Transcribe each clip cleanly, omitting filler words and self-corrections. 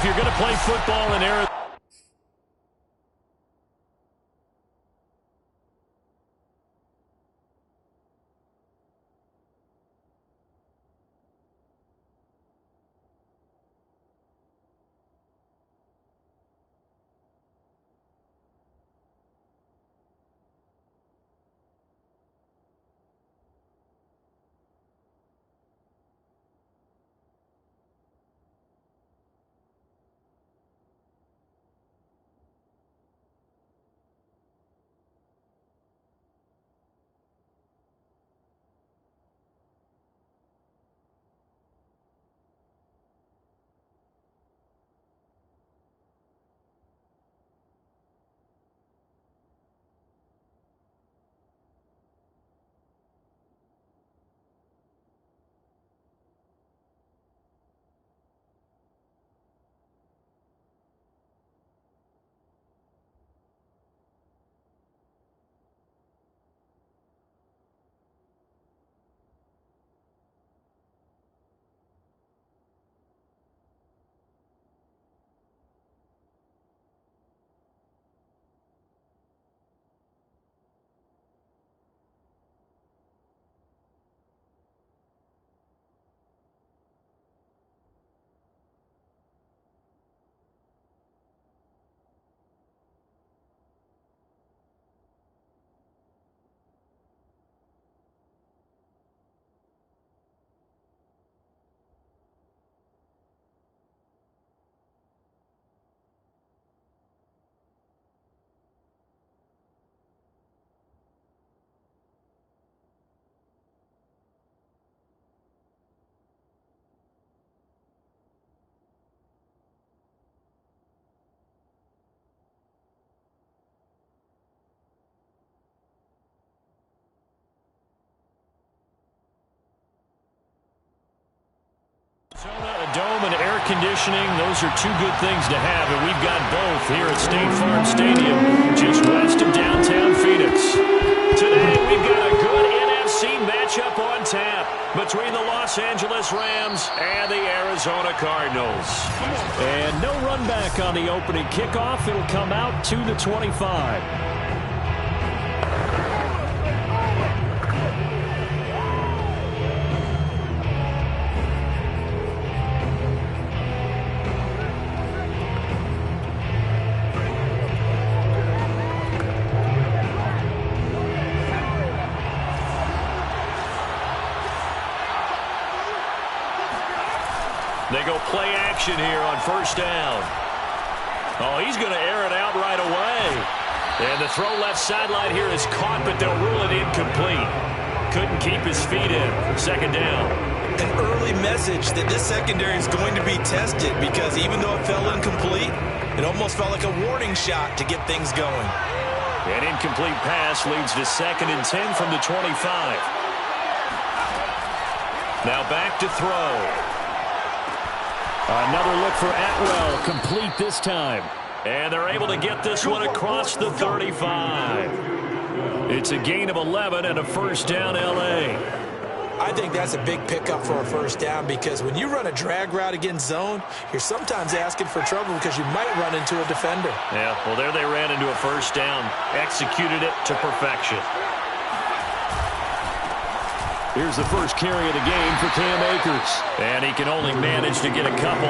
if you're going to play football in Arizona. A dome and air conditioning, those are two good things to have, and we've got both here at State Farm Stadium, just west of downtown Phoenix. Today, we've got a good NFC matchup on tap between the Los Angeles Rams and the Arizona Cardinals. And no run back on the opening kickoff. It'll come out to the 25. They go play action here on first down. Oh, he's going to air it out right away. And the throw left sideline here is caught, but they'll rule it incomplete. Couldn't keep his feet in. Second down. An early message that this secondary is going to be tested, because even though it fell incomplete, it almost felt like a warning shot to get things going. An incomplete pass leads to 2nd and 10 from the 25. Now back to throw. Another look for Atwell, complete this time. And they're able to get this one across the 35. It's a gain of 11 and a first down, L.A. I think that's a big pickup for a first down, because when you run a drag route against zone, you're sometimes asking for trouble because you might run into a defender. Yeah, well, there they ran into a first down, executed it to perfection. Here's the first carry of the game for Cam Akers. And he can only manage to get a couple.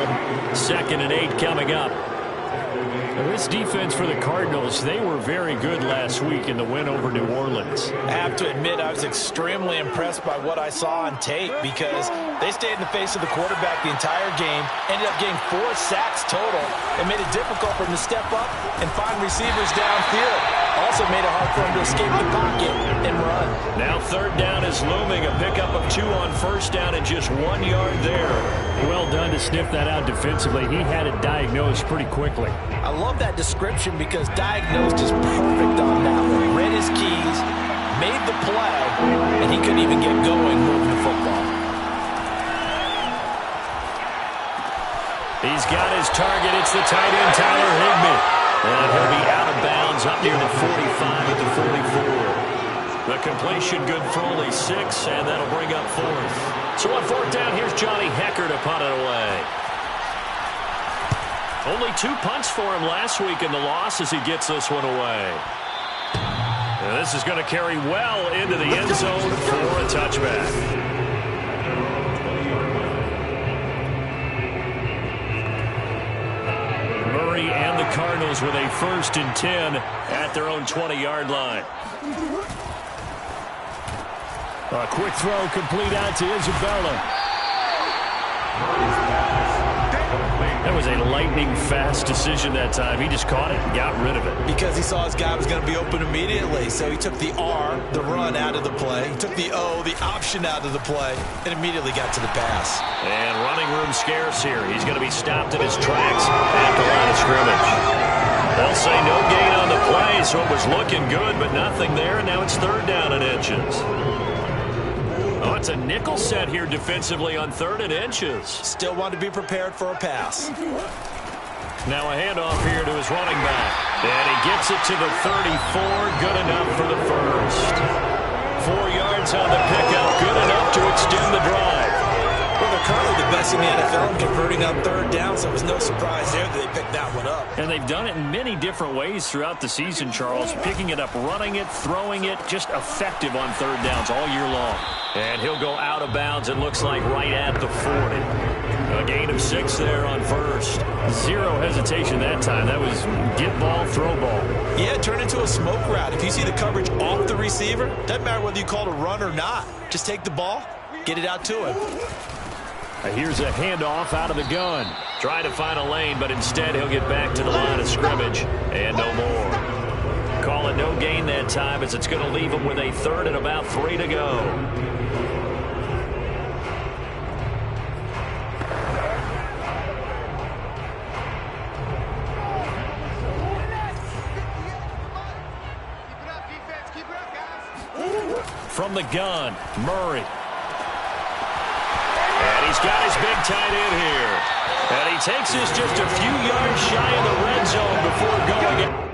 2nd and 8 coming up. Now, this defense for the Cardinals, they were very good last week in the win over New Orleans. I have to admit, I was extremely impressed by what I saw on tape, because they stayed in the face of the quarterback the entire game, ended up getting 4 sacks total, and made it difficult for him to step up and find receivers downfield. Also made it hard for him to escape the pocket and run. Now 3rd down is looming. A pickup of 2 on first down and just 1 yard there. Well done to sniff that out defensively. He had it diagnosed pretty quickly. I love that description, because diagnosed is perfect on that one. Read his keys, made the play, and he couldn't even get going moving the football. He's got his target. It's the tight end, Tyler Higbee. And he'll be out of bounds up near the 45 at the 44. The completion good for only 6, and that'll bring up 4th. So on 4th down, here's Johnny Hekker to punt it away. Only 2 punts for him last week in the loss as he gets this one away. And this is going to carry well into the end zone for a touchback. Murray and the Cardinals with a 1st and 10 at their own 20-yard line. A quick throw complete out to Isabella. That was a lightning-fast decision that time. He just caught it and got rid of it. Because he saw his guy was going to be open immediately. So he took the R, the run, out of the play. He took the O, the option, out of the play, and immediately got to the pass. And running room scarce here. He's going to be stopped in his tracks at the line of scrimmage. They'll say no gain on the play, so it was looking good, but nothing there, and now it's 3rd down and inches. Oh, it's a nickel set here defensively on 3rd and inches. Still want to be prepared for a pass. Now a handoff here to his running back. And he gets it to the 34. Good enough for the 1st. 4 yards on the pickup. Good enough to extend the drive. Well, they're currently the best in the NFL in converting on 3rd down, so it was no surprise there that they picked that one up. And they've done it in many different ways throughout the season, Charles. Picking it up, running it, throwing it, just effective on 3rd downs all year long. And he'll go out of bounds, it looks like, right at the 40. A gain of 6 there on 1st. Zero hesitation that time. That was get ball, throw ball. Yeah, turn into a smoke route. If you see the coverage off the receiver, doesn't matter whether you call it a run or not. Just take the ball, get it out to him. Here's a handoff out of the gun. Trying to find a lane, but instead he'll get back to the line of scrimmage. And no more. Call it no gain that time as it's going to leave him with a 3rd and about 3 to go. From the gun, Murray. And he's got his big tight end here. And he takes this just a few yards shy of the red zone before going in.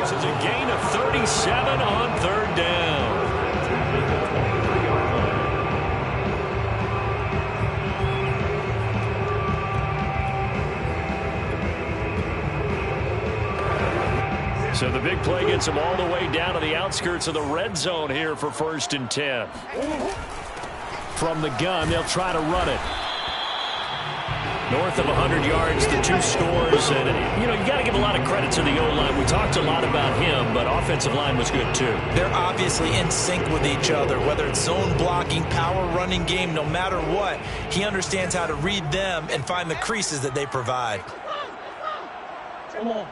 It's a gain of 37 on 3rd down. So the big play gets him all the way down to the outskirts of the red zone here for 1st and 10. From the gun, they'll try to run it. North of 100 yards, the 2 scores. And, you got to give a lot of credit to the O-line. We talked a lot about him, but offensive line was good, too. They're obviously in sync with each other, whether it's zone blocking, power running game, no matter what. He understands how to read them and find the creases that they provide. Come on.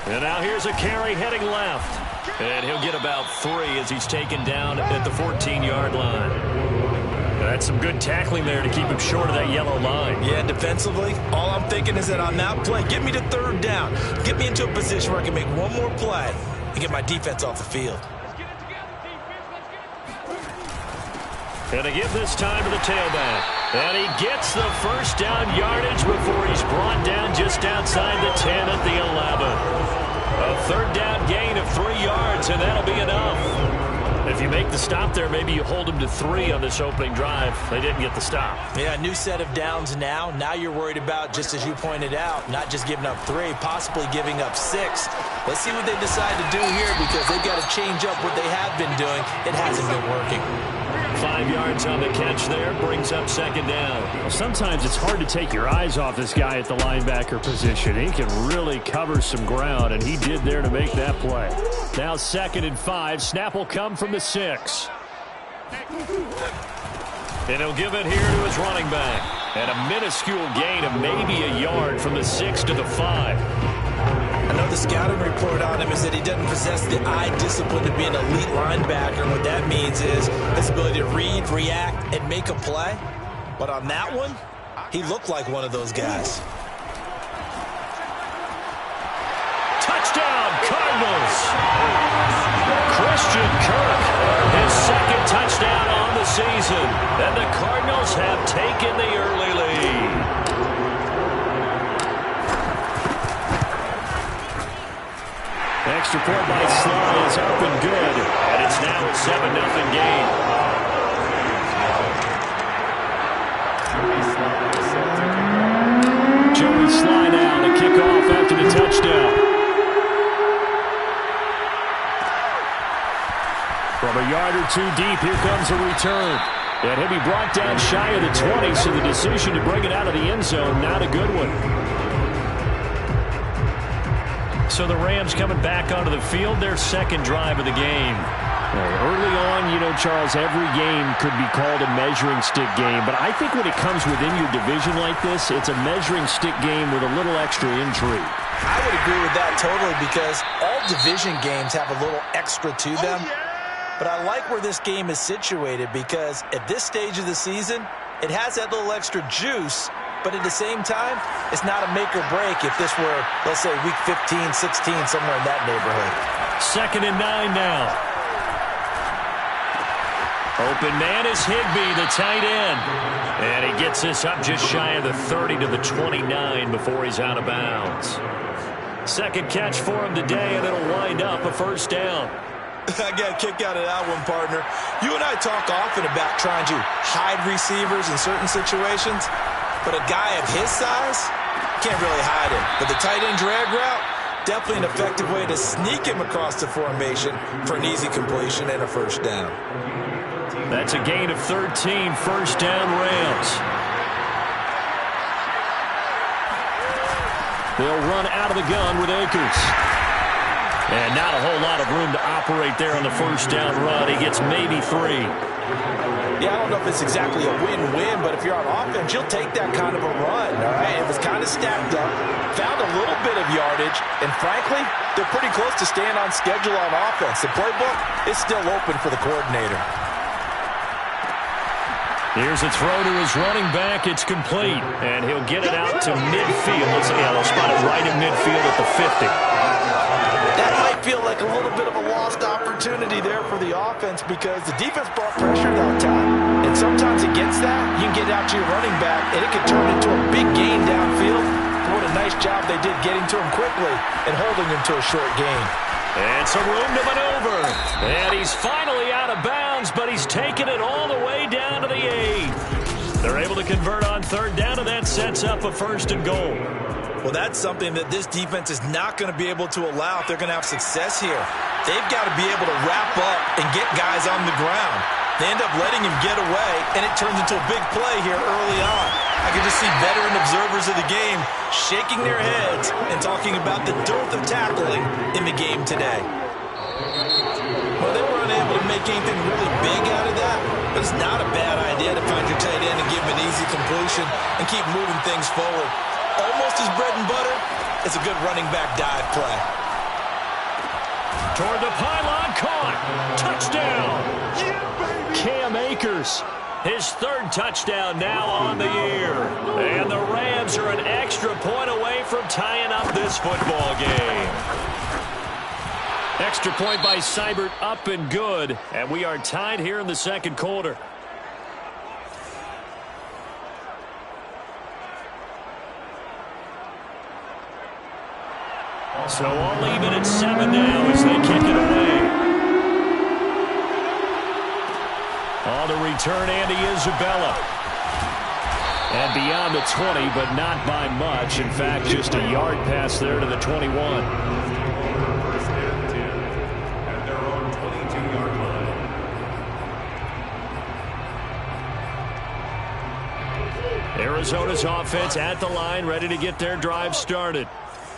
And now here's a carry heading left. And he'll get about 3 as he's taken down at the 14-yard line. That's some good tackling there to keep him short of that yellow line. Yeah, defensively, all I'm thinking is that on that play, get me to 3rd down. Get me into a position where I can make one more play and get my defense off the field. And to give this time to the tailback. And he gets the 1st down yardage before he's brought down just outside the 10 at the 11. A 3rd down gain of 3 yards, and that'll be enough. If you make the stop there, maybe you hold them to 3 on this opening drive. They didn't get the stop. Yeah, new set of downs now. Now you're worried about, just as you pointed out, not just giving up 3, possibly giving up 6. Let's see what they decide to do here because they've got to change up what they have been doing. It hasn't been working. 5 yards on the catch there, brings up 2nd down. Well, sometimes it's hard to take your eyes off this guy at the linebacker position. He can really cover some ground, and he did there to make that play. Now 2nd and 5. Snap will come from the 6. And he'll give it here to his running back. And a minuscule gain of maybe a yard from the 6 to the 5. I know the scouting report on him is that he doesn't possess the eye discipline to be an elite linebacker. What that means is his ability to read, react, and make a play. But on that one, he looked like one of those guys. Touchdown, Cardinals! Christian Kirk, his 2nd touchdown on the season. And the Cardinals have taken the early lead. Extra point by Sly is up and good. And it's now a 7-0 game. Joey Sly now to kick off after the touchdown. From a yard or two deep, here comes a return. And he'll be brought down shy of the 20, so the decision to bring it out of the end zone, not a good one. So the Rams coming back onto the field, their second drive of the game. Early on, you know, Charles, every game could be called a measuring stick game. But I think when it comes within your division like this, it's a measuring stick game with a little extra intrigue. I would agree with that totally because all division games have a little extra to them. But I like where this game is situated because at this stage of the season, it has that little extra juice. But at the same time, it's not a make or break if this were, let's say, week 15, 16, somewhere in that neighborhood. 2nd and 9 now. Open man is Higbee, the tight end. And he gets this up just shy of the 30 to the 29 before he's out of bounds. Second catch for him today, and it'll wind up a first down. I got a kick out of that one, partner. You and I talk often about trying to hide receivers in certain situations, but a guy of his size can't really hide him. But the tight end drag route, definitely an effective way to sneak him across the formation for an easy completion and a first down. That's a gain of 13, first down Rams. They'll run out of the gun with Akers. And not a whole lot of room to operate there on the first down run. He gets maybe 3. Yeah, I don't know if it's exactly a win-win, but if you're on offense, you'll take that kind of a run, all right? It was kind of stacked up, found a little bit of yardage, and frankly, they're pretty close to staying on schedule on offense. The playbook is still open for the coordinator. Here's a throw to his running back. It's complete, and he'll get it out to midfield. They'll spot it right in midfield at the 50. That might feel like a little bit of a lost opportunity there for the offense because the defense brought pressure that time. And sometimes against that, you can get out to your running back, and it can turn into a big gain downfield. But what a nice job they did getting to him quickly and holding him to a short gain. And some room to maneuver. And he's finally out of bounds, but he's taken it all the way down to the 8. They're able to convert on third down, and that sets up a 1st and goal. Well, that's something that this defense is not going to be able to allow if they're going to have success here. They've got to be able to wrap up and get guys on the ground. They end up letting him get away, and it turns into a big play here early on. I can just see veteran observers of the game shaking their heads and talking about the dearth of tackling in the game today. Well, they were unable to make anything really big out of that, but it's not a bad idea to find your tight end and give him an easy completion and keep moving things forward. Almost his bread and butter is a good running back dive play. Toward the pylon, caught. Touchdown. Cam Akers, his 3rd touchdown now on the year. And the Rams are an extra point away from tying up this football game. Extra point by Seibert, up and good. And we are tied here in the second quarter. So all even at 7 now as they kick it away. On the return, Andy Isabella. And beyond the 20, but not by much. In fact, just a yard pass there to the 21. Arizona's offense at the line, ready to get their drive started.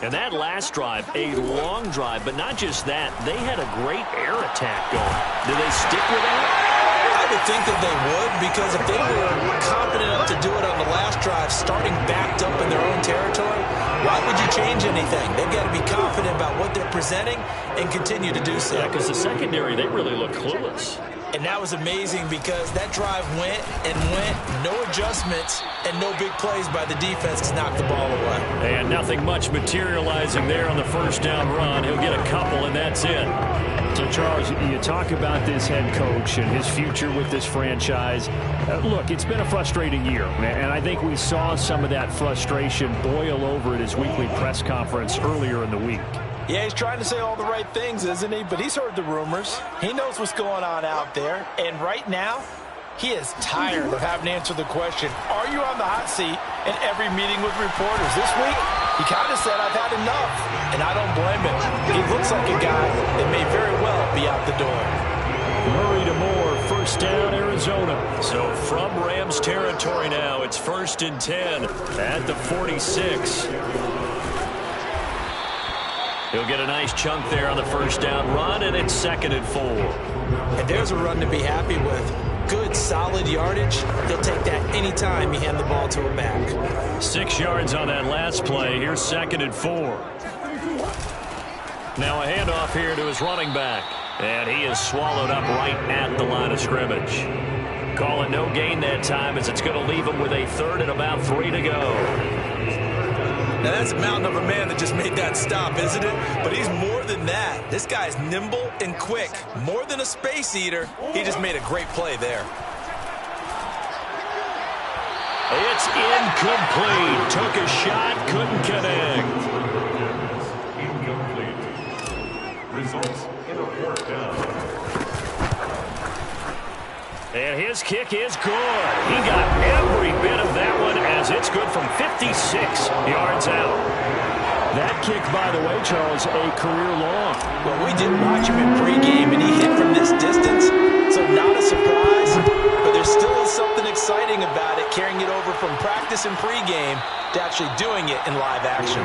And that last drive, a long drive, but not just that. They had a great air attack going. Do they stick with that? I would think that they would, because if they were confident enough to do it on the last drive, starting backed up in their own territory, why would you change anything? They've got to be confident about what they're presenting and continue to do so. Yeah, because the secondary, they really look clueless. And that was amazing because that drive went and went, no adjustments, and no big plays by the defense to knock the ball away. And nothing much materializing there on the first down run. He'll get a couple, and that's it. So, Charles, you talk about this head coach and his future with this franchise. Look, it's been a frustrating year, and I think we saw some of that frustration boil over at his weekly press conference earlier in the week. Yeah, he's trying to say all the right things, isn't he? But he's heard the rumors. He knows what's going on out there. And right now, he is tired of having to answer the question, are you on the hot seat in every meeting with reporters? This week, he kind of said, I've had enough. And I don't blame him. He looks like a guy that may very well be out the door. Murray to Moore, first down, Arizona. So from Rams territory now, it's 1st and 10 at the 46. He'll get a nice chunk there on the first down run, and it's 2nd and 4. And there's a run to be happy with. Good, solid yardage. He'll take that anytime you hand the ball to a back. 6 yards on that last play. Here's 2nd and 4. Now a handoff here to his running back. And he is swallowed up right at the line of scrimmage. Call it no gain that time as it's going to leave him with a 3rd and about 3 to go. Now, that's a mountain of a man that just made that stop, isn't it? But he's more than that. This guy's nimble and quick. More than a space eater. He just made a great play there. It's incomplete. Took a shot, couldn't connect. Incomplete. Results in a 4th down. And his kick is good. He got every bit of that one as it's good from 56 yards out. That kick, by the way, Charles, a career long. Well, we did watch him in pregame, and he hit from this distance, so not a surprise. But there still is something exciting about it, carrying it over from practice and pregame to actually doing it in live action.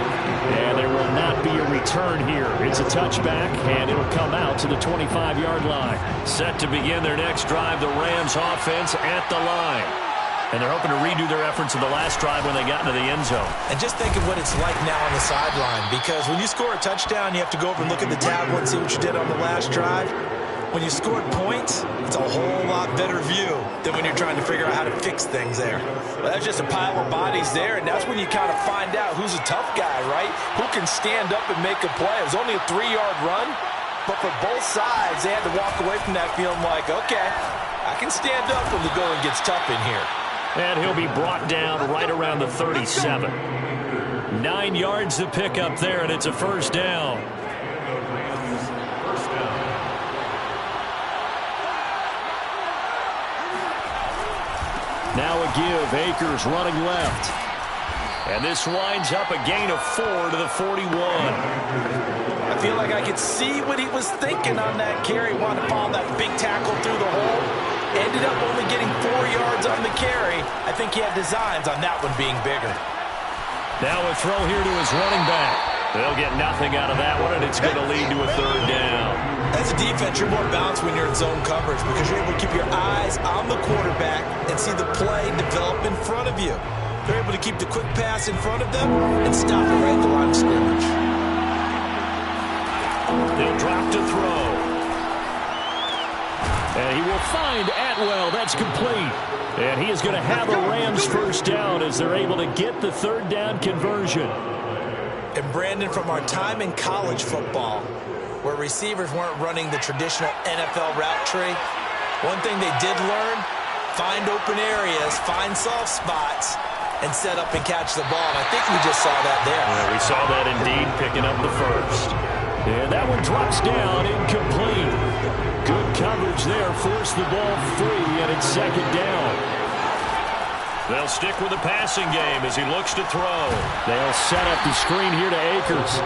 And there will not be a return here. It's a touchback, and it'll come out to the 25-yard line. Set to begin their next drive, the Rams offense at the line. And they're hoping to redo their efforts in the last drive when they got into the end zone. And just think of what it's like now on the sideline, because when you score a touchdown, you have to go over and look at the tablet and see what you did on the last drive. When you scored points, it's a whole lot better view than when you're trying to figure out how to fix things there. Well, that's just a pile of bodies there, and that's when you kind of find out who's a tough guy, right? Who can stand up and make a play. It was only a 3-yard run, but for both sides, they had to walk away from that feeling like, okay, I can stand up when the going gets tough in here. And he'll be brought down right around the 37. 9 yards to pick up there, and it's a first down. Now a give. Akers running left. And this winds up a gain of 4 to the 41. I feel like I could see what he was thinking on that carry. Wanted to follow that big tackle through the hole. Ended up only getting 4 yards on the carry. I think he had designs on that one being bigger. Now a throw here to his running back. They'll get nothing out of that one, and it's going to lead to a 3rd down. As a defense, you're more balanced when you're in zone coverage because you're able to keep your eyes on the quarterback and see the play develop in front of you. They're able to keep the quick pass in front of them and stop it right at the line of scrimmage. They'll drop to throw. And he will find Atwell. That's complete. And he is going to have a Rams first down as they're able to get the 3rd down conversion. And Brandon, from our time in college football, where receivers weren't running the traditional NFL route tree, one thing they did learn, find open areas, find soft spots, and set up and catch the ball. And I think we just saw that there. Yeah, we saw that indeed, picking up the first. And that one drops down, incomplete. Good coverage there, forced the ball free, and it's 2nd down. They'll stick with the passing game as he looks to throw. They'll set up the screen here to Akers.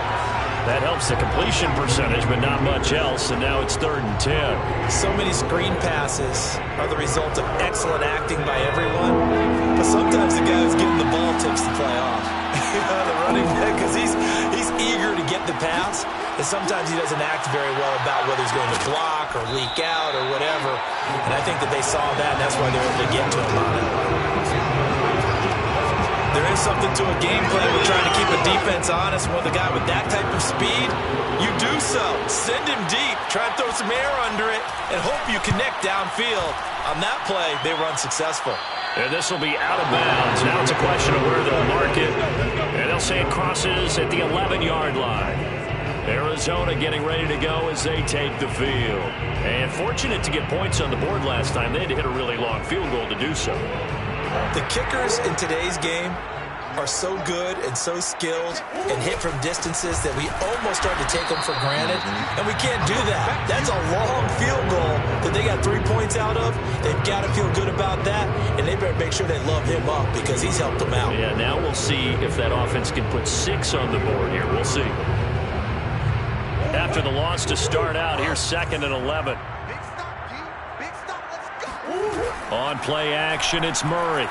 That helps the completion percentage, but not much else, and now it's 3rd and 10. So many screen passes are the result of excellent acting by everyone, but sometimes the guy who's getting the ball takes the play off. The running back, because he's eager to get the pass, and sometimes he doesn't act very well about whether he's going to block or leak out or whatever, and I think that they saw that, and that's why they're able to get to him on it. There is something to a game plan with trying to keep a defense honest. With a guy with that type of speed, you do so. Send him deep. Try and throw some air under it and hope you connect downfield. On that play, they were unsuccessful. And this will be out of bounds. Now it's a question of where they'll mark it. And they'll say it crosses at the 11-yard line. Arizona getting ready to go as they take the field. And fortunate to get points on the board last time. They had to hit a really long field goal to do so. The kickers in today's game are so good and so skilled and hit from distances that we almost start to take them for granted, and we can't do that. That's a long field goal that they got 3 points out of. They've got to feel good about that, and they better make sure they love him up because he's helped them out. Yeah, now we'll see if that offense can put 6 on the board here. We'll see. After the loss to start out, here's 2nd and 11. On play action, it's Murray.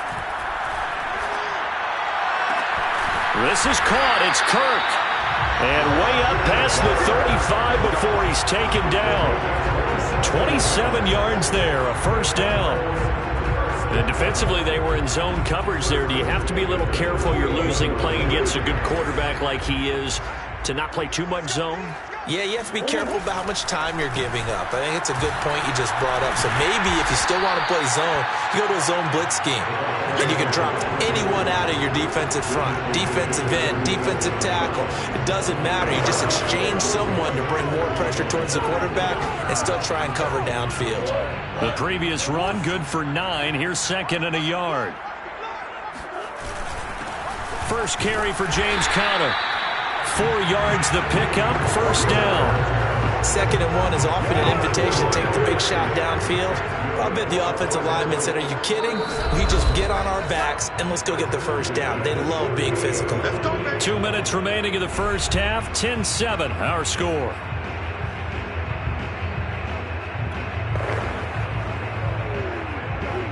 This is caught. It's Kirk. And way up past the 35 before he's taken down. 27 yards there, a first down. And defensively, they were in zone coverage there. Do you have to be a little careful you're losing playing against a good quarterback like he is to not play too much zone? Yeah, you have to be careful about how much time you're giving up. I think it's a good point you just brought up. So maybe if you still want to play zone, you go to a zone blitz scheme. And you can drop anyone out of your defensive front. Defensive end, defensive tackle. It doesn't matter. You just exchange someone to bring more pressure towards the quarterback and still try and cover downfield. The previous run, good for 9. Here's 2nd and a yard. First carry for James Conner. 4 yards the pickup, first down. 2nd and 1 is often an invitation to take the big shot downfield. I bet the offensive lineman said, are you kidding? We just get on our backs and let's go get the first down. They love being physical. 2 minutes remaining in the first half, 10-7 our score.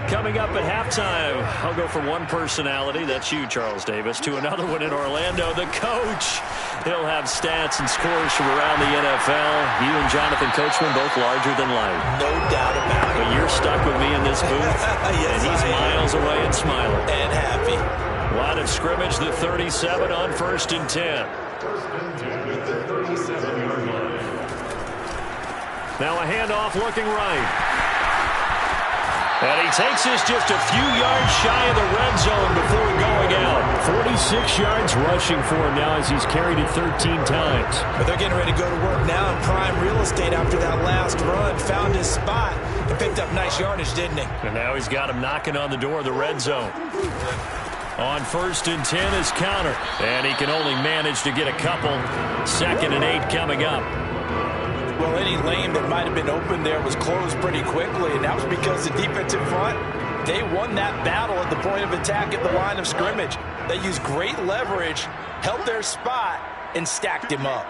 Coming up at halftime, I'll go from one personality, that's you, Charles Davis, to another one in Orlando, the coach. He'll have stats and scores from around the NFL. You and Jonathan Coachman both larger than life. No doubt about it. But you're stuck with me in this booth, yes, and he's miles away and smiling. And happy. Line of scrimmage, the 37 on 1st and 10. Now a handoff looking right. And he takes this just a few yards shy of the red zone before going out. 46 yards rushing for him now as he's carried it 13 times. But they're getting ready to go to work now in prime real estate after that last run. Found his spot and picked up nice yardage, didn't he? And now he's got him knocking on the door of the red zone. On 1st and 10 is Conner. And he can only manage to get a couple. 2nd and 8 coming up. Well, any lane that might have been open there was closed pretty quickly, and that was because the defensive front, they won that battle at the point of attack at the line of scrimmage. They used great leverage, held their spot, and stacked him up.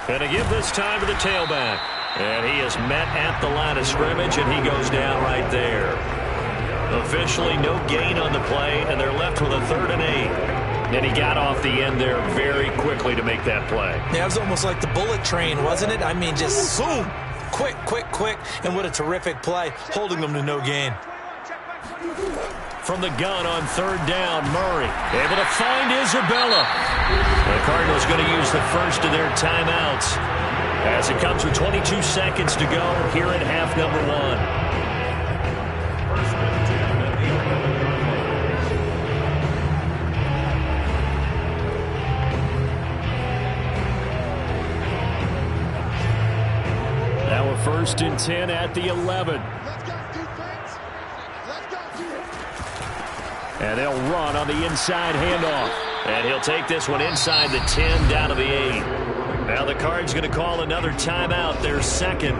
And to give this time to the tailback. And he is met at the line of scrimmage, and he goes down right there. Officially no gain on the play, and they're left with a 3rd and 8. And he got off the end there very quickly to make that play. Yeah, it was almost like the bullet train, wasn't it? I mean, just boom, quick, quick, quick. And what a terrific play, holding them to no gain. From the gun on 3rd down, Murray able to find Isabella. The Cardinals going to use the first of their timeouts as it comes with 22 seconds to go here in half number 1. Now a 1st and 10 at the 11. And they'll run on the inside handoff. And he'll take this one inside the 10 down to the 8. Now the Cards going to call another timeout, their 2nd,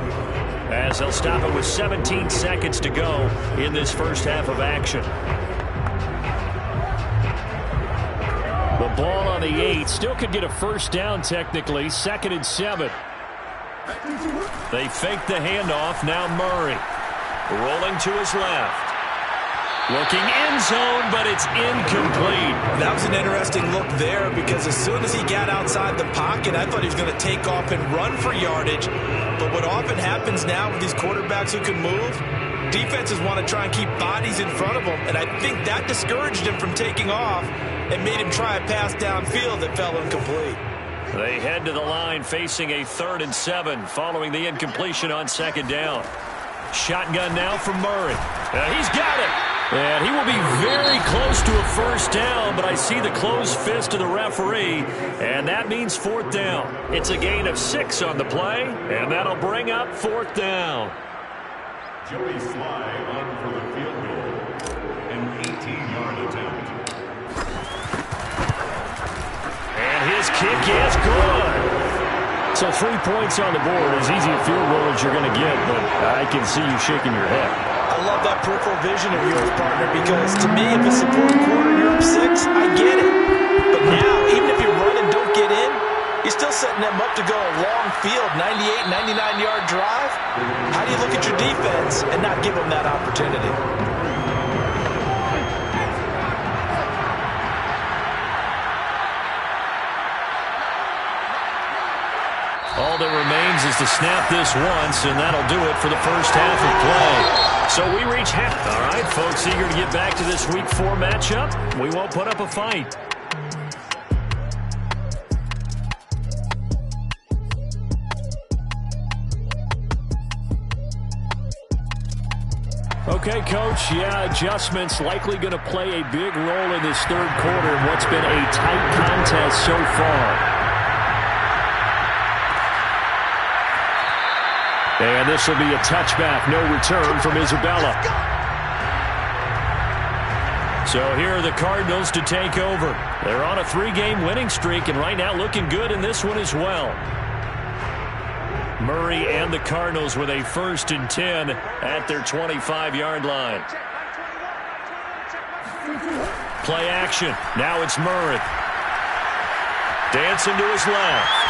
as they'll stop it with 17 seconds to go in this first half of action. The ball on the 8 still could get a first down technically. 2nd and 7. They fake the handoff. Now Murray rolling to his left. Looking end zone, but it's incomplete. That was an interesting look there because as soon as he got outside the pocket, I thought he was going to take off and run for yardage. But what often happens now with these quarterbacks who can move, defenses want to try and keep bodies in front of him, and I think that discouraged him from taking off and made him try a pass downfield that fell incomplete. They head to the line facing a 3rd and 7 following the incompletion on 2nd down. Shotgun now from Murray. He's got it. And he will be very close to a 1st down, but I see the closed fist of the referee, and that means 4th down. It's a gain of 6 on the play, and that'll bring up 4th down. Joey Slye on for the field goal. An 18-yard attempt. And his kick is good. So 3 points on the board, as easy a field goal as you're going to get, but I can see you shaking your head. I love that peripheral vision of yours, partner, because to me, if it's the 4th quarter and you're up 6, I get it. But now, even if you run and don't get in, you're still setting them up to go a long field, 98, 99-yard drive. How do you look at your defense and not give them that opportunity? All that remains is to snap this once, and that'll do it for the first half of play. So we reach half. All right, folks, eager to get back to this Week 4 matchup. We won't put up a fight. Okay, Coach, adjustments likely going to play a big role in this 3rd quarter in what's been a tight contest so far. And this will be a touchback, no return from Isabella. So here are the Cardinals to take over. They're on a 3-game winning streak, and right now looking good in this one as well. Murray and the Cardinals with a 1st and 10 at their 25-yard line. Play action. Now it's Murray. Dancing to his left.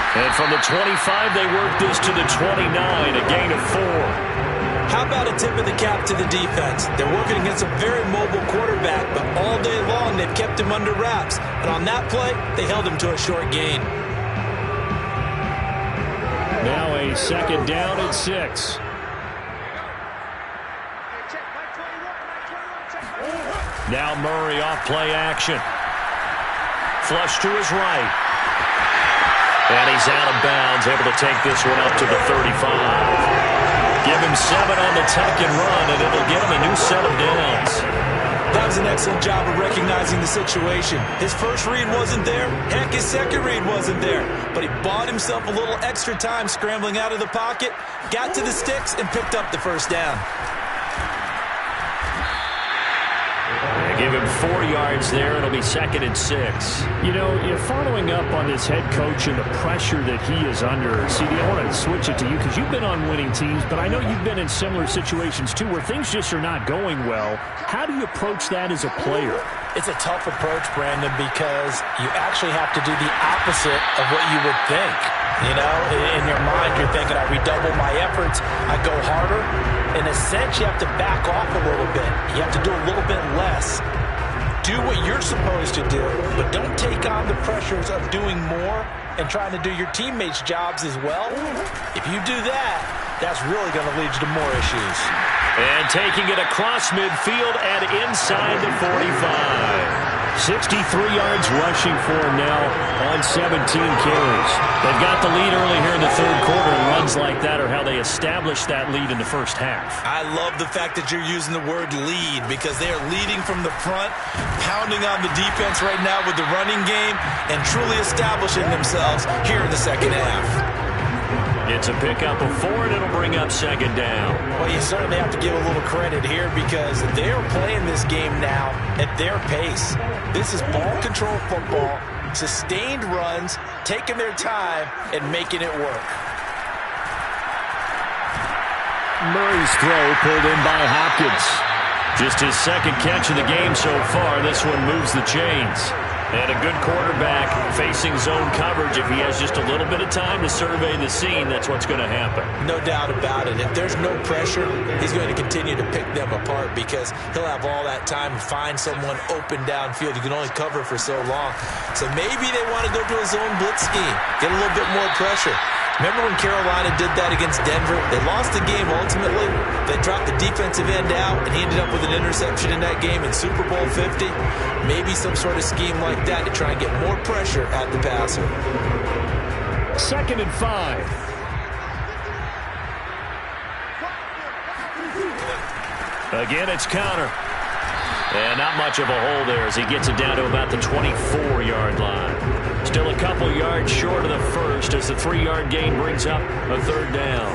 And from the 25, they work this to the 29, a gain of 4. How about a tip of the cap to the defense? They're working against a very mobile quarterback, but all day long they've kept him under wraps. And on that play, they held him to a short gain. Now a 2nd down and 6. Now Murray off play action. Flush to his right. And he's out of bounds, able to take this one up to the 35. Give him 7 on the tuck and run, and it'll give him a new set of downs. That was an excellent job of recognizing the situation. His first read wasn't there. Heck, his second read wasn't there. But he bought himself a little extra time scrambling out of the pocket, got to the sticks, and picked up the 1st down. Give him 4 yards there. It'll be 2nd and 6. You know, you're following up on this head coach and the pressure that he is under. CD, I want to switch it to you because you've been on winning teams, but I know you've been in similar situations too where things just are not going well. How do you approach that as a player? It's a tough approach, Brandon, because you actually have to do the opposite of what you would think. You know, in your mind, you're thinking, I redouble my efforts, I go harder. In a sense, you have to back off a little bit. You have to do a little bit less. Do what you're supposed to do, but don't take on the pressures of doing more and trying to do your teammates' jobs as well. If you do that, that's really going to lead you to more issues. And taking it across midfield and inside the 45. 63 yards rushing for him now on 17 carries. They've got the lead early here in the 3rd quarter, and runs like that are how they establish that lead in the 1st half. I love the fact that you're using the word lead because they are leading from the front, pounding on the defense right now with the running game, and truly establishing themselves here in the 2nd half. It's a pickup of 4, and it'll bring up 2nd down. Well, you certainly have to give a little credit here because they're playing this game now at their pace. This is ball control football, sustained runs, taking their time, and making it work. Murray's throw pulled in by Hopkins. Just his 2nd catch of the game so far. This one moves the chains. And a good quarterback facing zone coverage. If he has just a little bit of time to survey the scene, that's what's going to happen. No doubt about it. If there's no pressure, he's going to continue to pick them apart because he'll have all that time to find someone open downfield. You can only cover for so long. So maybe they want to go to a zone blitz scheme, get a little bit more pressure. Remember when Carolina did that against Denver? They lost the game ultimately. They dropped the defensive end out, and he ended up with an interception in that game in Super Bowl 50. Maybe some sort of scheme like that to try and get more pressure at the passer. 2nd and 5. Again, it's Conner. And not much of a hole there as he gets it down to about the 24-yard line. Still a couple yards short of the first as the 3-yard gain brings up a 3rd down.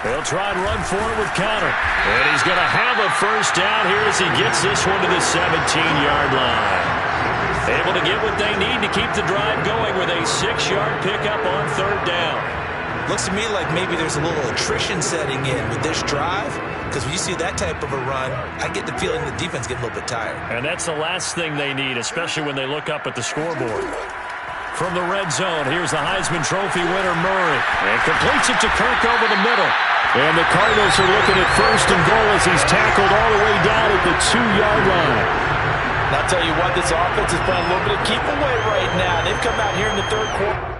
They'll try and run for it with Conner. And he's going to have a 1st down here as he gets this one to the 17-yard line. Able to get what they need to keep the drive going with a 6-yard pickup on 3rd down. Looks to me like maybe there's a little attrition setting in with this drive, because when you see that type of a run, I get the feeling the defense getting a little bit tired. And that's the last thing they need, especially when they look up at the scoreboard. From the red zone, here's the Heisman Trophy winner Murray. And completes it to Kirk over the middle. And the Cardinals are looking at 1st and goal as he's tackled all the way down at the 2-yard line. And I'll tell you what, this offense is playing a little bit of keep away right now. They've come out here in the 3rd quarter.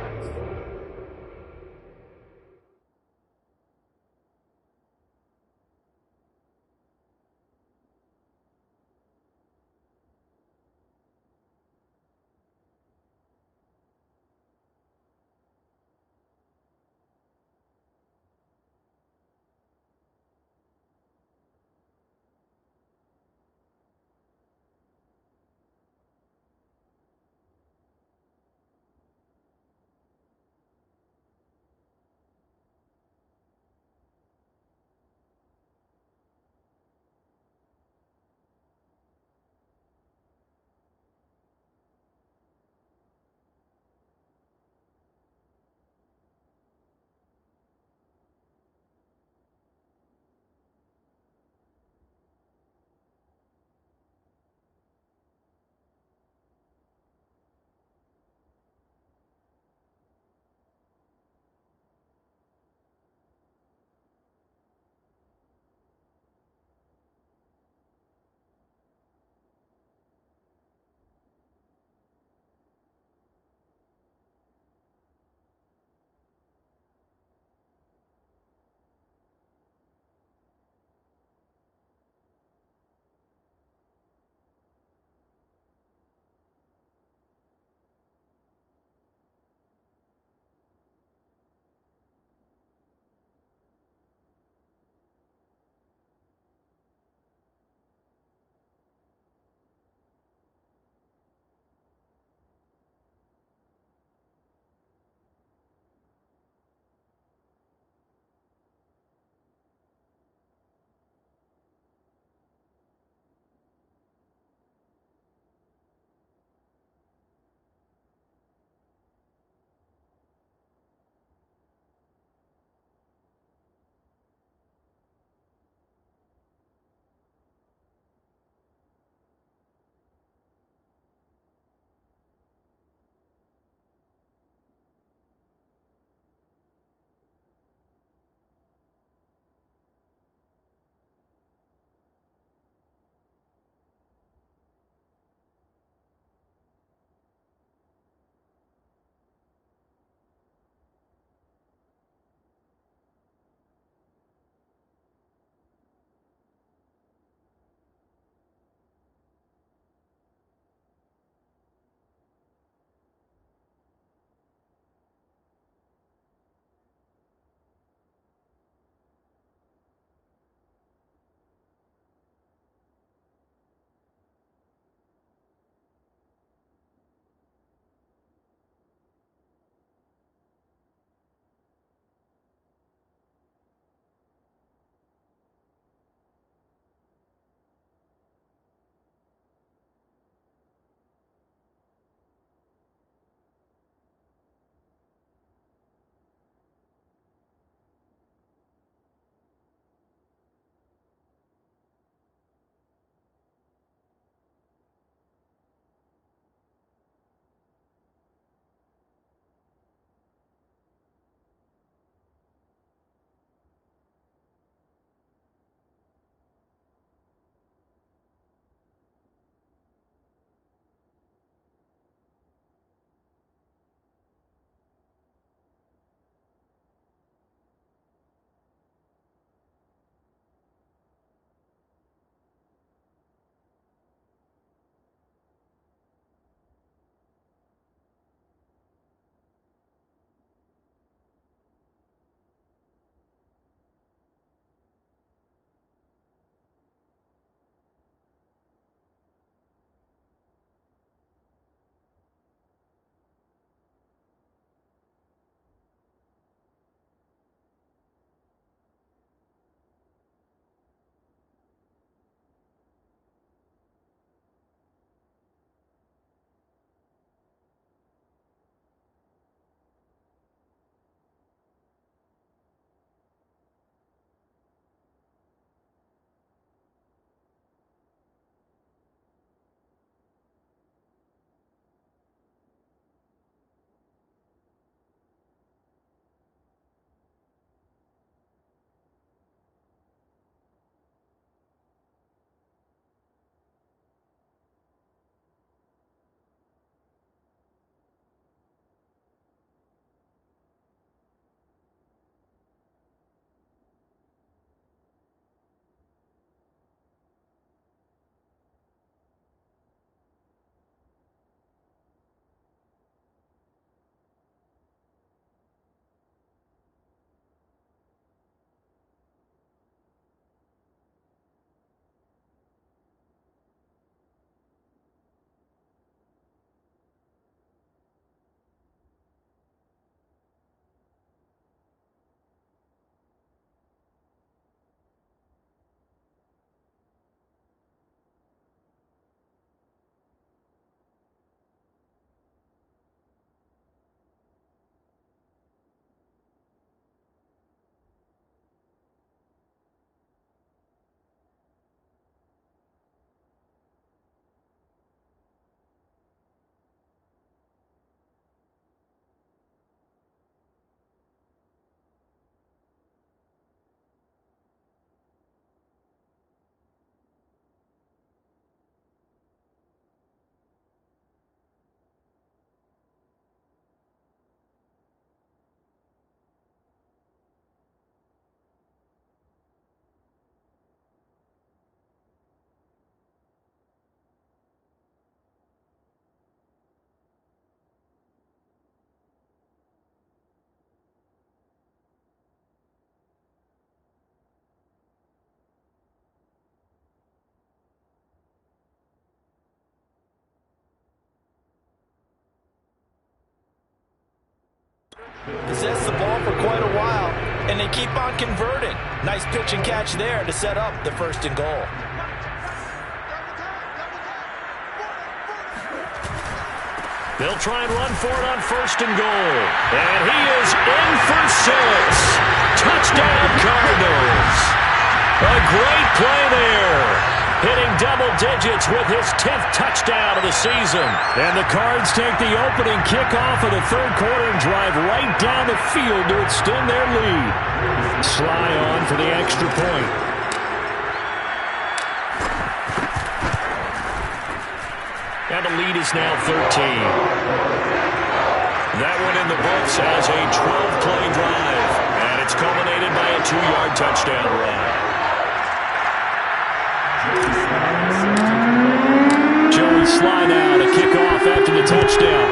Possess the ball for quite a while, and they keep on converting. Nice pitch and catch there to set up the 1st and goal. They'll try and run for it on 1st and goal. And he is in for 6. Touchdown, Cardinals. A great play there. Hitting double digits with his 10th touchdown of the season. And the Cards take the opening kickoff of the 3rd quarter and drive right down the field to extend their lead. Sly on for the extra point. And the lead is now 13. That one in the books as a 12-play drive. And it's culminated by a 2-yard touchdown run. Joey Sly now to kick off after the touchdown.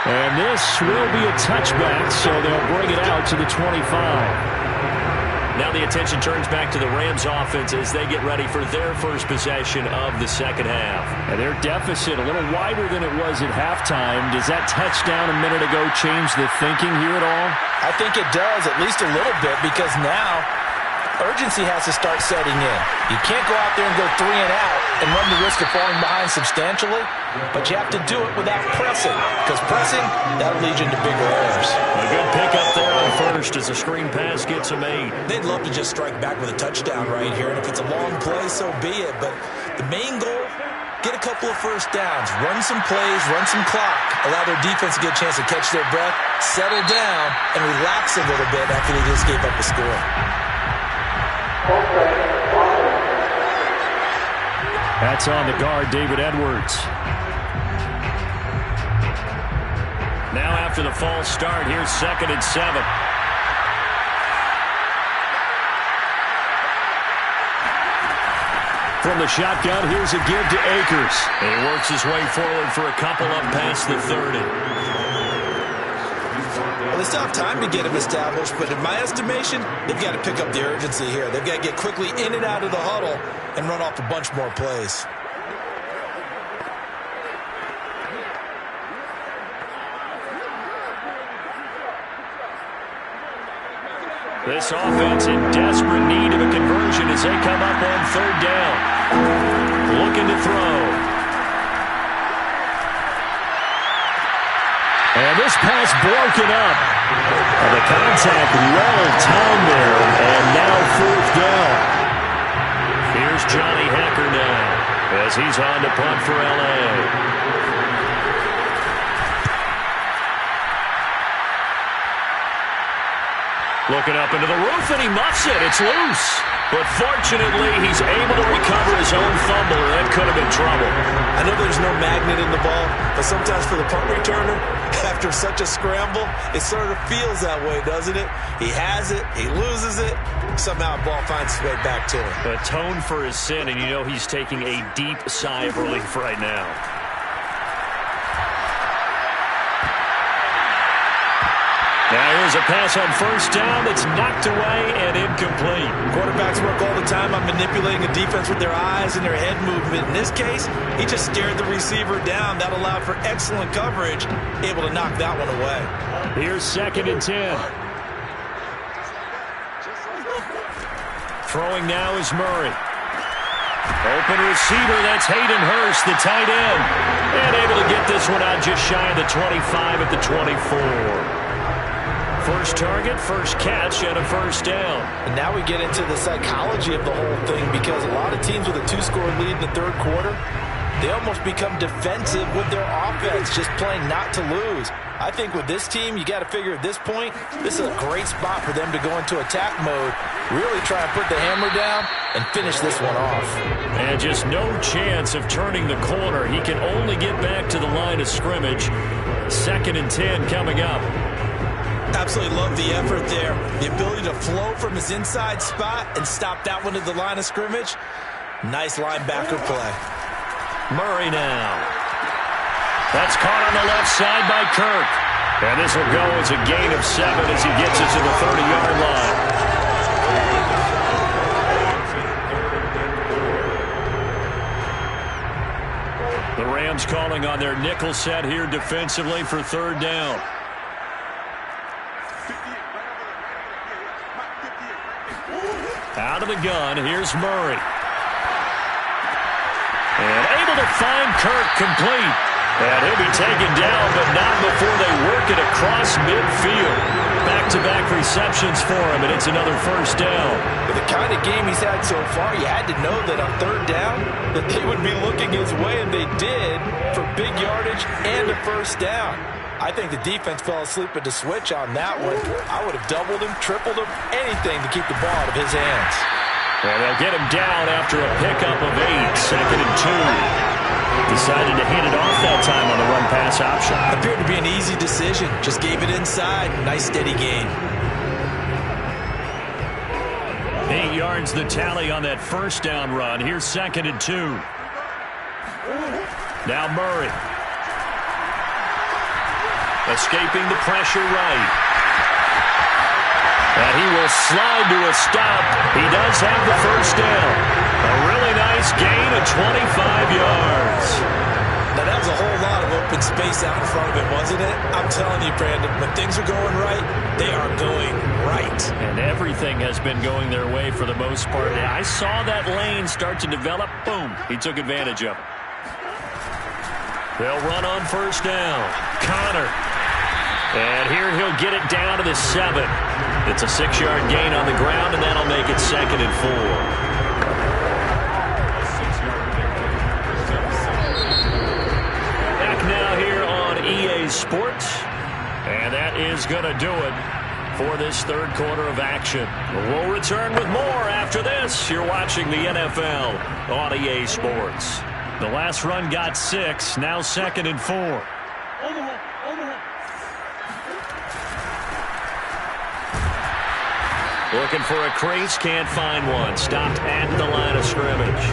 And this will be a touchback, so they'll bring it out to the 25. Now the attention turns back to the Rams offense as they get ready for their first possession of the 2nd half. And their deficit a little wider than it was at halftime. Does that touchdown a minute ago change the thinking here at all? I think it does, at least a little bit, because now urgency has to start setting in. You can't go out there and go 3 and out and run the risk of falling behind substantially, but you have to do it without pressing, because pressing, that'll lead you into bigger errors. A good pickup there on 1st as the screen pass gets a made. They'd love to just strike back with a touchdown right here, and if it's a long play, so be it, but the main goal, get a couple of 1st downs, run some plays, run some clock, allow their defense to get a chance to catch their breath, settle down, and relax a little bit after they just gave up the score. That's on the guard, David Edwards. Now after the false start, here's 2nd and 7. From the shotgun, here's a give to Akers. And he works his way forward for a couple up past the 30. Well, they still have time to get him established, but in my estimation, they've got to pick up the urgency here. They've got to get quickly in and out of the huddle and run off a bunch more plays. This offense in desperate need of a conversion as they come up on 3rd down. Looking to throw. And this pass broken up. And the contact well timed there. And now 4th down. Here's Johnny Hekker now as he's on to punt for L.A. Looking up into the roof, and he muffs it. It's loose. But fortunately, he's able to recover his own fumble, or that could have been trouble. I know there's no magnet in the ball, but sometimes for the punt returner, after such a scramble, it sort of feels that way, doesn't it? He has it, he loses it, somehow the ball finds its way back to him. Atone for his sin, and you know he's taking a deep sigh of relief right now. Now here's a pass on 1st down that's knocked away and incomplete. Quarterbacks work all the time on manipulating a defense with their eyes and their head movement. In this case, he just stared the receiver down. That allowed for excellent coverage, able to knock that one away. Here's 2nd and 10. Throwing now is Murray. Open receiver, that's Hayden Hurst, the tight end. And able to get this one out just shy of the 25 at the 24. First target, first catch, and a 1st down. And now we get into the psychology of the whole thing, because a lot of teams with a 2-score lead in the 3rd quarter, they almost become defensive with their offense, just playing not to lose. I think with this team, you got to figure at this point, this is a great spot for them to go into attack mode, really try and put the hammer down and finish this one off. And just no chance of turning the corner. He can only get back to the line of scrimmage. 2nd and 10 coming up. Absolutely love the effort there. The ability to flow from his inside spot and stop that one at the line of scrimmage. Nice linebacker play. Murray now. That's caught on the left side by Kirk. And this will go as a gain of 7 as he gets it to the 30-yard line. The Rams calling on their nickel set here defensively for third down. Out of the gun, here's Murray. And able to find Kirk complete. And he'll be taken down, but not before they work it across midfield. Back-to-back receptions for him, and it's another first down. With the kind of game he's had so far, you had to know that on third down that they would be looking his way, and they did for big yardage and a first down. I think the defense fell asleep at the switch on that one. I would have doubled him, tripled him, anything to keep the ball out of his hands. And they'll get him down after a pickup of 8, second and 2. Decided to hand it off that time on the run-pass option. Appeared to be an easy decision. Just gave it inside. Nice steady gain. 8 yards the tally on that first down run. Here's second and 2. Now Murray. Escaping the pressure right. And he will slide to a stop. He does have the first down. A really nice gain of 25 yards. Now, that was a whole lot of open space out in front of him, wasn't it? I'm telling you, Brandon, when things are going right, they are going right. And everything has been going their way for the most part. I saw that lane start to develop. Boom. He took advantage of it. They'll run on first down. Connor. And here he'll get it down to the 7. It's a 6-yard gain on the ground, and that'll make it second and 4. Now here on EA Sports, and that is going to do it for this third quarter of action. We'll return with more after this. You're watching the NFL on EA Sports. The last run got 6, now second and 4. Looking for a crease, can't find one. Stopped at the line of scrimmage.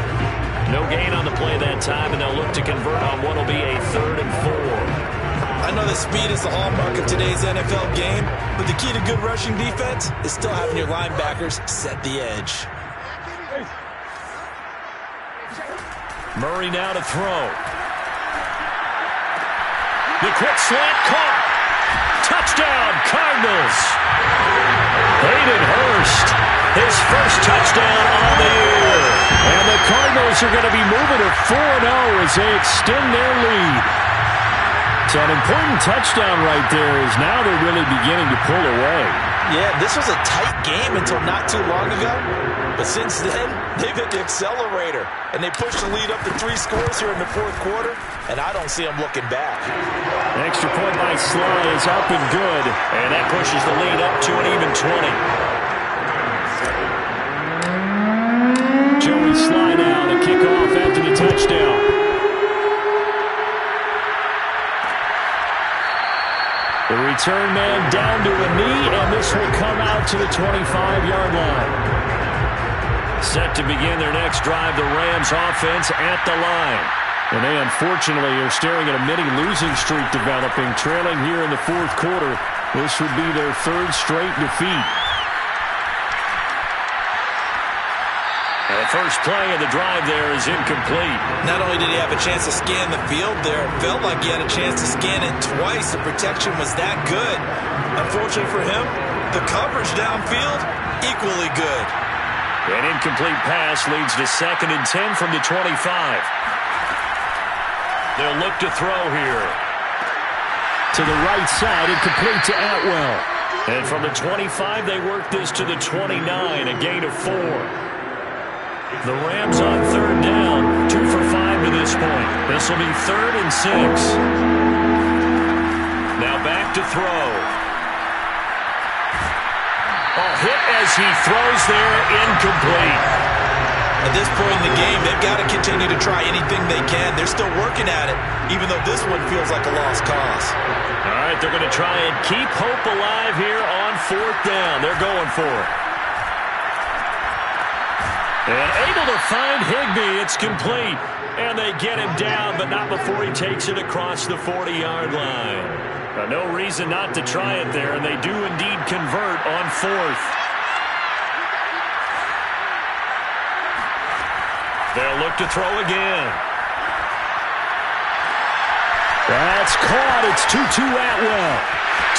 No gain on the play that time, and they'll look to convert on what will be a third and 4. I know that speed is the hallmark of today's NFL game, but the key to good rushing defense is still having your linebackers set the edge. Murray now to throw. The quick slant caught. Touchdown, Cardinals. Hayden Hurst, his first touchdown on the year. And the Cardinals are going to be moving to 4-0 as they extend their lead. So an important touchdown right there is now they're really beginning to pull away. Yeah, this was a tight game until not too long ago. But since then, they've hit the accelerator. And they pushed the lead up to 3 scores here in the fourth quarter. And I don't see them looking back. An extra point by Sly is up and good. And that pushes the lead up to an even 20. Joey Sly now to kick off after the touchdown. The return man down to a knee, and this will come out to the 25-yard line. Set to begin their next drive, the Rams offense at the line. And they unfortunately are staring at a mini losing streak developing, trailing here in the fourth quarter. This would be their 3rd straight defeat. And the first play of the drive there is incomplete. Not only did he have a chance to scan the field there, it felt like he had a chance to scan it twice. The protection was that good. Unfortunately for him, the coverage downfield, equally good. An incomplete pass leads to 2nd and 10 from the 25. They'll look to throw here. To the right side, incomplete to Atwell. And from the 25, they work this to the 29, a gain of 4. The Rams on 3rd down, 2 for 5 to this point. This will be 3rd and 6. Now back to throw. Hit as he throws there, incomplete. At this point in the game, they've got to continue to try anything they can. They're still working at it, even though this one feels like a lost cause. All right, they're going to try and keep hope alive here on 4th down. They're going for it. And able to find Higbee. It's complete. And they get him down, but not before he takes it across the 40-yard line. No reason not to try it there, and they do indeed convert on 4th. They'll look to throw again. That's caught. It's Tutu Atwell.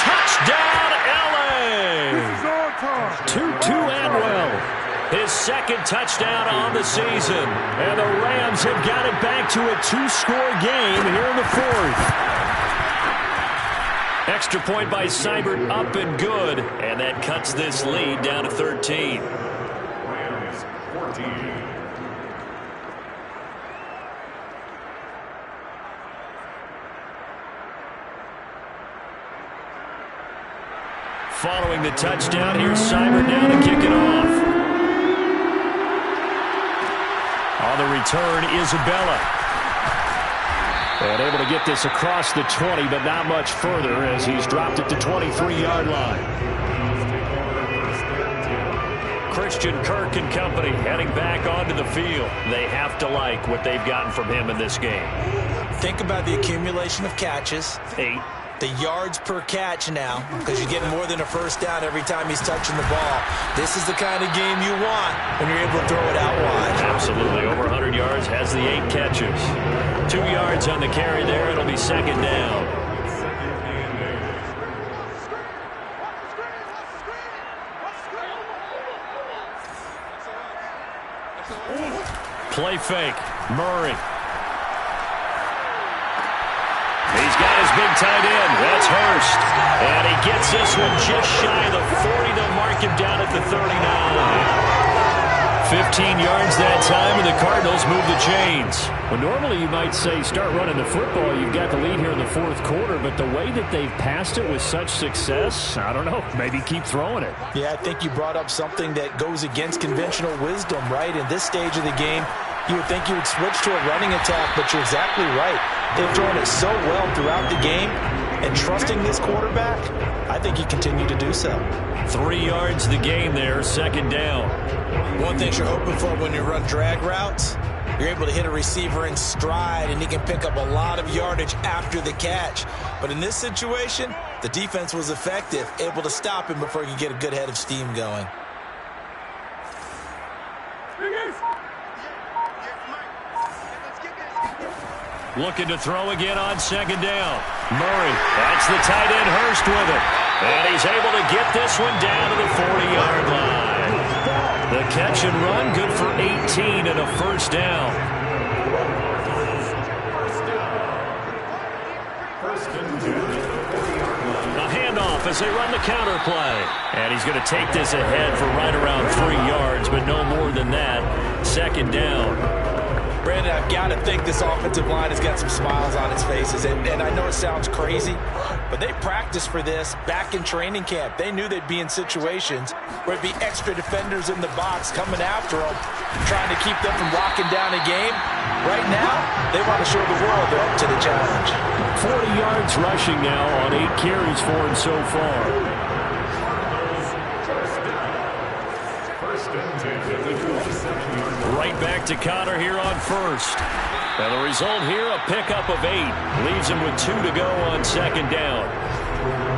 Touchdown, LA! Tutu Atwell. His second touchdown on the season. And the Rams have got it back to a 2-score game here in the fourth. Extra point by Seibert, up and good. And that cuts this lead down to 13. Rams 14. Following the touchdown, here's Seibert down to kick it off. On the return, Isabella. And able to get this across the 20, but not much further as he's dropped it to 23-yard line. Christian Kirk and company heading back onto the field. They have to like what they've gotten from him in this game. Think about the accumulation of catches. 8. The yards per catch now, because you're getting more than a first down every time he's touching the ball. This is the kind of game you want when you're able to throw it out wide. Absolutely. Over 100 yards, has the 8 catches. 2 yards on the carry there. It'll be second down. Play fake. Murray. He's got his big tight end. That's Hurst. And he gets this one just shy of the 40. They'll mark him down at the 39. 15 yards that time, and the Cardinals move the chains. Well, normally you might say start running the football. You've got the lead here in the fourth quarter, but the way that they've passed it with such success, I don't know, maybe keep throwing it. Yeah, I think you brought up something that goes against conventional wisdom, right? In this stage of the game, you would think you would switch to a running attack, but you're exactly right. They've thrown it so well throughout the game, and trusting this quarterback, I think you continue to do so. 3 yards the game there, second down. One thing you're hoping for when you run drag routes, you're able to hit a receiver in stride, and he can pick up a lot of yardage after the catch. But in this situation, the defense was effective, able to stop him before he could get a good head of steam going. Looking to throw again on second down. Murray, that's the tight end Hurst with it. And he's able to get this one down to the 40-yard line. The catch and run, good for 18 and a first down. A handoff as they run the counter play. And he's going to take this ahead for right around 3 yards, but no more than that. Second down. Brandon, I've got to think this offensive line has got some smiles on its faces. And I know it sounds crazy, but they practiced for this back in training camp. They knew they'd be in situations where it'd be extra defenders in the box coming after them, trying to keep them from locking down a game. Right now, they want to show the world they're up to the challenge. 40 yards rushing now on 8 carries for him so far. Right back to Connor here on first. And the result here, a pickup of 8. Leaves him with 2 to go on second down.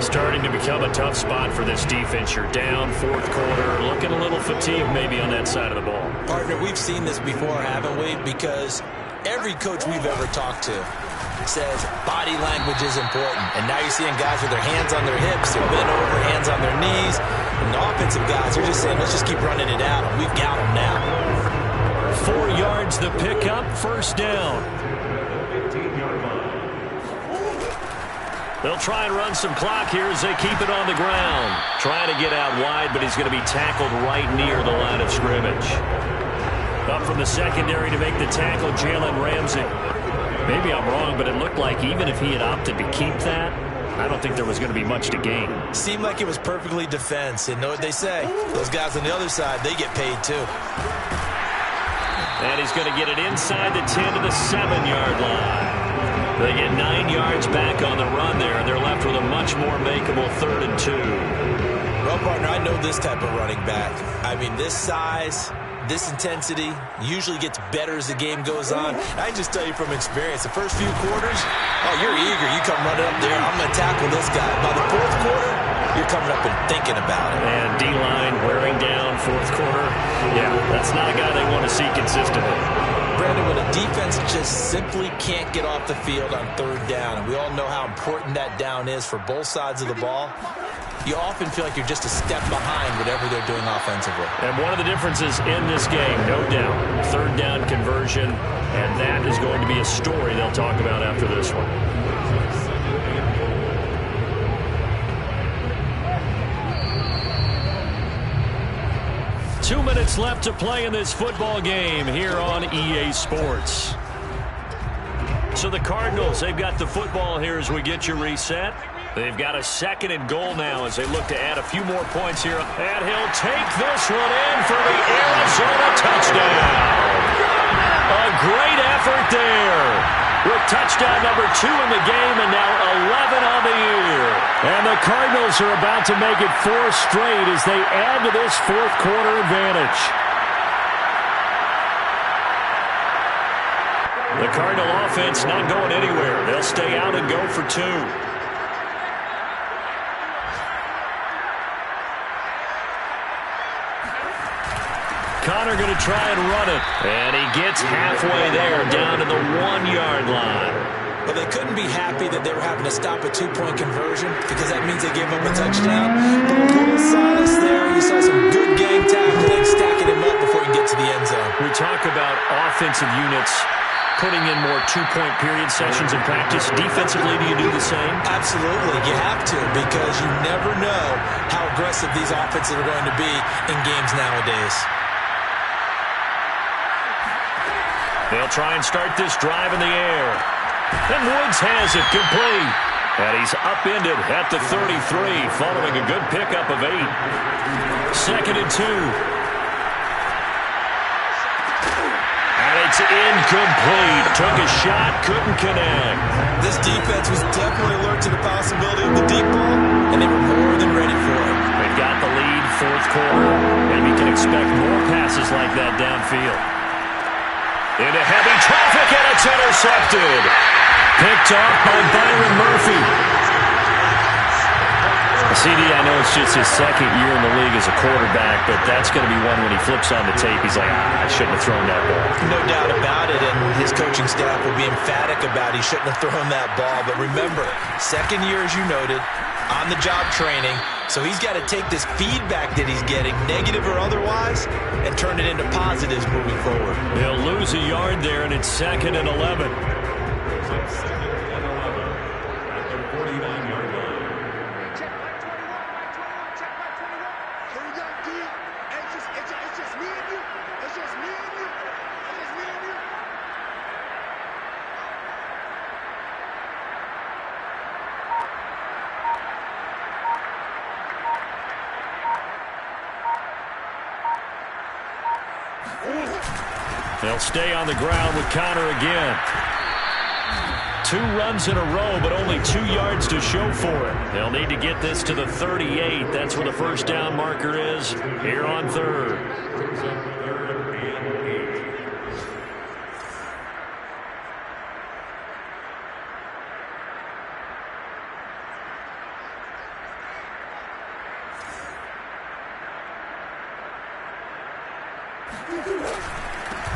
Starting to become a tough spot for this defense. You're down, fourth quarter, looking a little fatigued maybe on that side of the ball. Partner, we've seen this before, haven't we? Because every coach we've ever talked to says body language is important. And now you're seeing guys with their hands on their hips, they're bent over, hands on their knees. And the offensive guys are just saying, let's just keep running it out. We've got them now. 4 yards the pickup, first down. They'll try and run some clock here as they keep it on the ground. Trying to get out wide, but he's going to be tackled right near the line of scrimmage. Up from the secondary to make the tackle, Jalen Ramsey. Maybe I'm wrong, but it looked like even if he had opted to keep that, I don't think there was going to be much to gain. Seemed like it was perfectly defense. And know what they say? Those guys on the other side, they get paid too. And he's going to get it inside the 10 to the 7-yard line. They get 9 yards back on the run there. They're left with a much more makeable 3rd and 2. Well, partner, I know this type of running back. I mean, this size, this intensity usually gets better as the game goes on. I just tell you from experience, the first few quarters, oh, you're eager. You come running up there. I'm going to tackle this guy. By the fourth quarter, you're coming up and thinking about it. And D-line wearing down, fourth quarter, yeah, that's not a guy they want to see consistently. Brandon, when a defense just simply can't get off the field on third down, and we all know how important that down is for both sides of the ball, you often feel like you're just a step behind whatever they're doing offensively. And one of the differences in this game, no doubt, third down conversion, and that is going to be a story they'll talk about after this one. Two minutes left to play in this football game here on EA Sports. So the Cardinals, they've got the football here as we get you reset. They've got a 2nd and goal now as they look to add a few more points here. And he'll take this one in for the Arizona touchdown. A great effort there. With touchdown number 2 in the game and now 11 on the year. And the Cardinals are about to make it 4 straight as they add to this fourth quarter advantage. The Cardinal offense not going anywhere. They'll stay out and go for 2. Connor going to try and run it. And he gets halfway there, down to the 1-yard line. Well, they couldn't be happy that they were having to stop a 2-point conversion because that means they gave up a touchdown. But a little silence there. You saw some good gang tackling, stacking him up before he can get to the end zone. We talk about offensive units putting in more 2-point period sessions in practice. Defensively, do you do the same? Absolutely. You have to because you never know how aggressive these offenses are going to be in games nowadays. They'll try and start this drive in the air. And Woods has it complete. And he's upended at the 33 following a good pickup of 8. 2nd and 2. And it's incomplete. Took a shot, couldn't connect. This defense was definitely alert to the possibility of the deep ball, and they were more than ready for it. They've got the lead, fourth quarter, and we can expect more passes like that downfield. Into heavy traffic, and it's intercepted. Picked off by Byron Murphy. CD, I know it's just his 2nd year in the league as a quarterback, but that's going to be one when he flips on the tape, he's like, I shouldn't have thrown that ball. No doubt about it, and his coaching staff will be emphatic about he shouldn't have thrown that ball. But remember, 2nd year, as you noted, on-the-job training, so he's got to take this feedback that he's getting, negative or otherwise, and turn it into positives moving forward. He'll lose a yard there, and it's 2nd and 11. 2nd and 11 at the 49-yard line. Check back 21. Check back 21. Here we go, D. It's just me and you. It's just me and you. It's just me and you. They'll stay on the ground with Connor again. 2 runs in a row, but only 2 yards to show for it. They'll need to get this to the 38. That's where the first down marker is here on 3rd. Brings up 3rd and 8.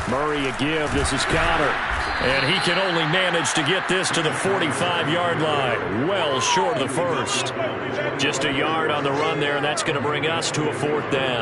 Murray a give. This is Connor. And he can only manage to get this to the 45-yard line. Well short of the first. Just a yard on the run there, and that's going to bring us to a 4th down.